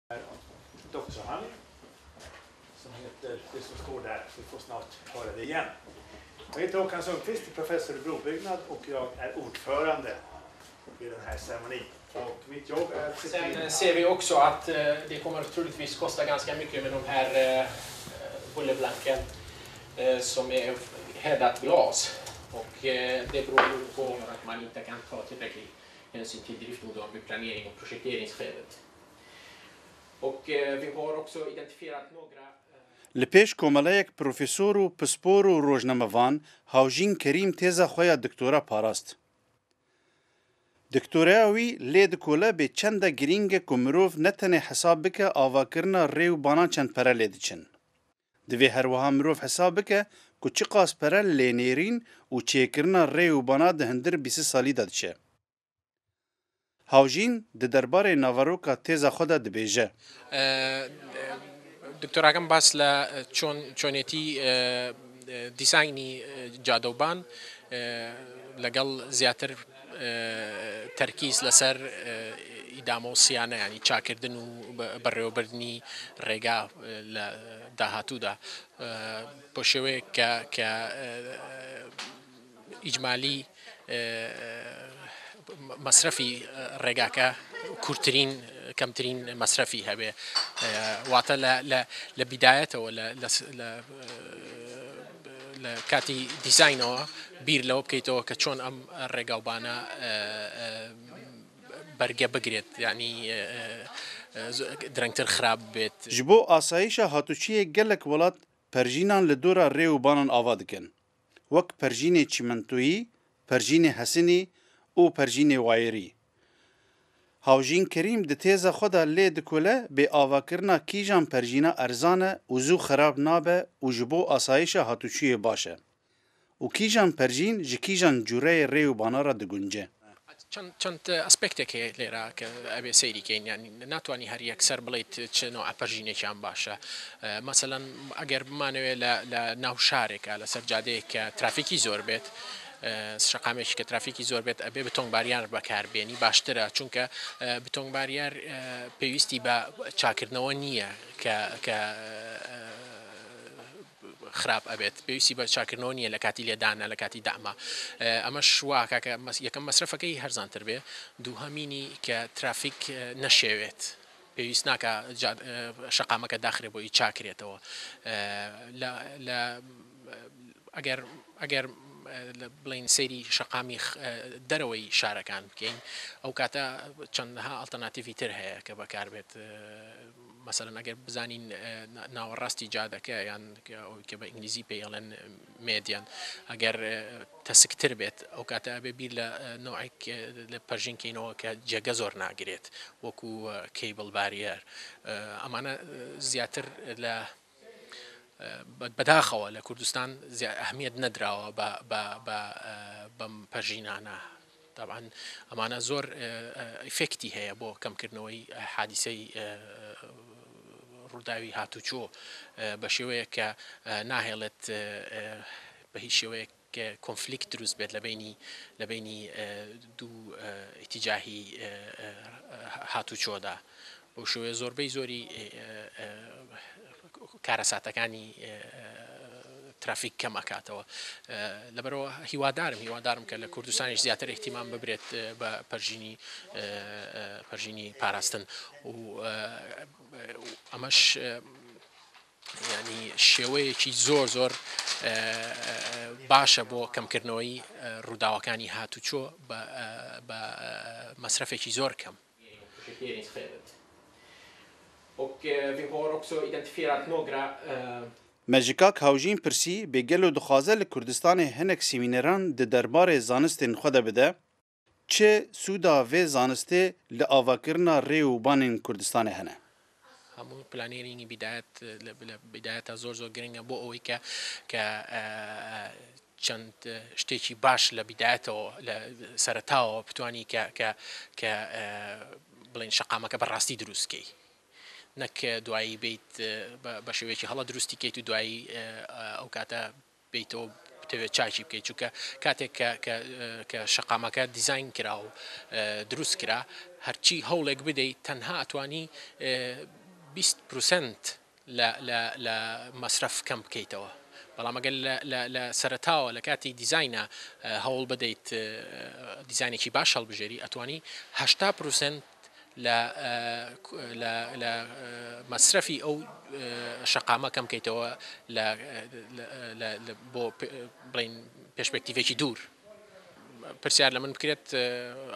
doktorsavhandling som heter det som står där. Vi får snart höra det igen. Jag heter Håkan Sundqvist, professor i brobyggnad och jag är ordförande vid den här ceremonin. Och mitt jobb är att Sen ser vi också att det kommer troligtvis kosta ganska mycket med de här bullerblanken som är häddat glas. Och det beror på att man inte kan ta tillräcklig hänsyn till driftunderhåll vid planering och projekteringsskedet. Och vi har också identifierat några لپیش کومەلەیەک پروفیسۆر و پسپۆر و ڕۆژنەمەڤان هاوژین کەریم تێزە خۆیان دکتۆرە پاراست. دکتۆرەیاوی لێ دکۆلە بێ چەندە گرینگە کو مرۆڤ نەتەنێ حساب بکە ئاواکردنا ڕێ و بانان چەند پەرە لێ دچن. divê herwiha mirov hesab bike ku çi qas pere lênêrîn û çêkirina rê û bana di hindir bîsî salî de diçe. Hawjîn di derbarê navaroka têza xwe de dibêje. دکتۆراکەم باس لە چۆنێتی دیساینی جادەوبان لەگەڵ زیاتر تەرکیز لەسەر ئیدامە و سیانە ینی چاکردن و بەڕێوەبردنی ڕێگا لە داهاتوودا بۆ شێوەیە کە ئیجمالی مەسرەفی ڕێگاکە کورتترین کەمترین مەسرەفی هەبێ واتە لە بیدایەتەوە لە کاتی دیزاینەوە بیر لەوە بکەیتەوە کە چۆن ئەم ڕێگاوبانە بەرگە بگرێت ینی درەنگتر خراپ بێت. Ji bo asayîşa hatûçiyê gelek welat perjînan li dora rê û banan ava dikin. Wek perjînê çîmentoyî, perjînê hesinî û perjînê wayerî. Hawjîn Kerîm di têza xwe de lê dikole bê avakirina kîjan perjîna erzan e û zû xerab nabe û ji bo asayîşa hatûçiyê baş e. û kîjan perjîn ji kîjan cûreyê rê û bana re digunce. چەند ئەسپێکتێک هەیە لێرە کە ئەبێ سەیریکەین ینی ناتوانانی هەر یەکسەر بڵیت چنەوە پەرژینێکیان باشە مەسەلەن ئەگەر بمانەوێت لە ناو شارێکە لەسەر جادەیەک کە ترافیکی زۆر بێت شقامێکی کە ترافیکی زۆر بێت ئەبێ بتۆنگباریان بەکاربێنی باشترە چونکە بتۆنگباریار پێویستی بە چاکردنەوە نییە کە خراپ ئەبێت پێویستی بە چاکردنەوە نییە لە کاتی لێدانە لە کاتی داما ئەمەش واکە کە یەکەم مەسرفەکەی هەرزانتر بێ دووهەمینی کە ترافیک نەشێوێت پێویست ناکە شقامەکە داخرێ بۆی چاکرێتەوە ئەگەر بڵین سەیری شقامی دەرەوەی شارەکان بکەین ئەو کاتە چەندها ئەڵتەرناتیڤی تر هەیە کە بەکاربێت مەسەلەن ئەگەر بزانین ناوەڕاستی جادەکە یان کە بە ئینگلیزی پێڵێن مێدیان ئەگەر تەسکتر بێت ئەو کاتە ئەبێ بیر لە نوعێک لە پەرژینکەینەوە کە جێگە زۆر ناگرێت وەکو کەیبڵ باریەر ئەمانە زیاتر لە بەداخەوە لە کوردستان ئەهمیەت نەدراوە بەم پەرژینانە طبعاً ئەمانە زۆر ئیفێکتی هەیە بۆ کەمکردنەوەی حادیسەی ڕووداوی هاتوچۆ بە شێوەیە کە ناهێڵێت بە هیچ شێوەیە کۆنفلیکت دروست بێت لە بینی دوو ئیتیجاهی هاتوچۆدا بۆ شێوەیە زۆربەی زۆری کارەساتەکانی ترافیک کەم ئەکاتەوە لەبەرەوە هیوادارم کە لە کوردستانیش زیاتر احتیمام ببرێت بە پەرژینی پاراستن و ئەمەش ینی شێوەیەکی زۆر باشە بۆ کەمکردنەوەی ڕووداوەکانی هاتوچۆ بە مەسرفێکی زۆر کەم. Och vi har också identifierat några Mejikak Hawjîn pirsî bê gelo dixwaze li Kurdistanê hinek semîneran di derbarê zanistên xwe de bide, çi sûda vê zanistê li avakirina rê û banên Kurdistanê hene. هەموو پلانێرینی بیدایەتە زۆر گرنگە بۆ ئەوەی کە چەند شتێکی باش لە بیدایەتەوە لە سەرەتاوە بتوانی کە بڵێن شەقامەکە بەڕاستی دروستکەی نەک دوایی بیت بە شێوەیەکی هەڵە دروستی کەیت و دوایی ئەو کاتە بیتەوە بتوێت چاکی بکەیت چونکە کاتێک کە شەقامەکە دیزاین کرا و دروست کرا هەرچی هەوڵێک بدەیت تەنها ئەتوانی 20% لە مەصرف کەم بکەیتەوە بەڵام ئەگەر لە سەرەتاوە لە کاتی دیزاینە هەوڵ بدەیت دیزانێکی باش هەڵبژێری ئەتوانی 80% لە مەصرفی ئەو شەقامە کەم بکەیتەوە بۆ بڵین پێشپێکتیڤێکی دوور پرسیار لە من بکرێت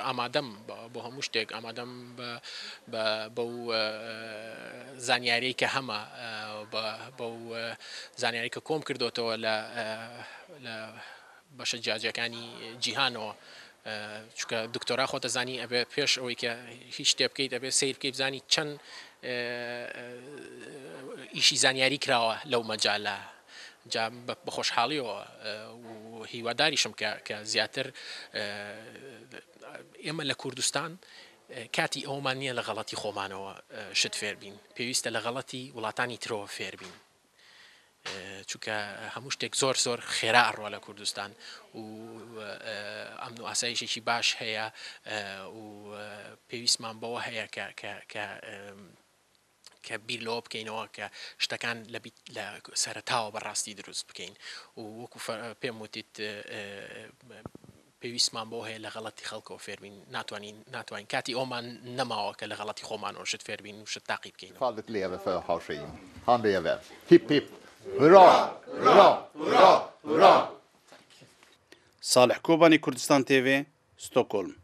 ئامادەم بۆ هەموو شتێک ئامادەم بەو زانیاریی کە هەمە بەو زانیاری کە کۆم کردوتەوە لە بەشە جیاجەکانی جیهانەوە چونکە دکتۆرا خۆتە زانی ئەبێ پێش ئەوەی کە هیچ شتێ بکەیت ئەبێ سیر بکەیت بزانی چەند ئیشی زانیاری کراوە لەو مەجالە جا بە خۆشحاڵیەوە و هیواداریشم کە زیاتر ئێمە لە کوردستان کاتی ئەومان نییە لە غەڵەتی خۆمانەوە شت فێر بین پێویستە لە غەڵەتی وڵاتانی ترەوە فێر بین چونکە هەموو شتێک زۆر زۆر خێرا ئەڕوا لە کوردستان و ئەمن و ئاسایشێکی باش هەیە و پێویستمان بەوە هەیە کە بیر لەوە بکەینەوە کە شتەکان لە سەرەتاوە بەڕاستی دروست بکەین و وەکو پێم وتیت پێویستمان بۆ هەیە لە غەڵەتی خەڵکەوە فێربین ناتوانین کاتی ئەومان نەماوە کە لە غەڵەتی خۆمانەوە شت فێربین و شت تاقی بکەین. Fallet leve för Haschim. Han lever. Hipp hipp. Hurra! Hurra! Hurra! Hurra! صالح کوبانی کوردستان تیوی ستۆکۆلم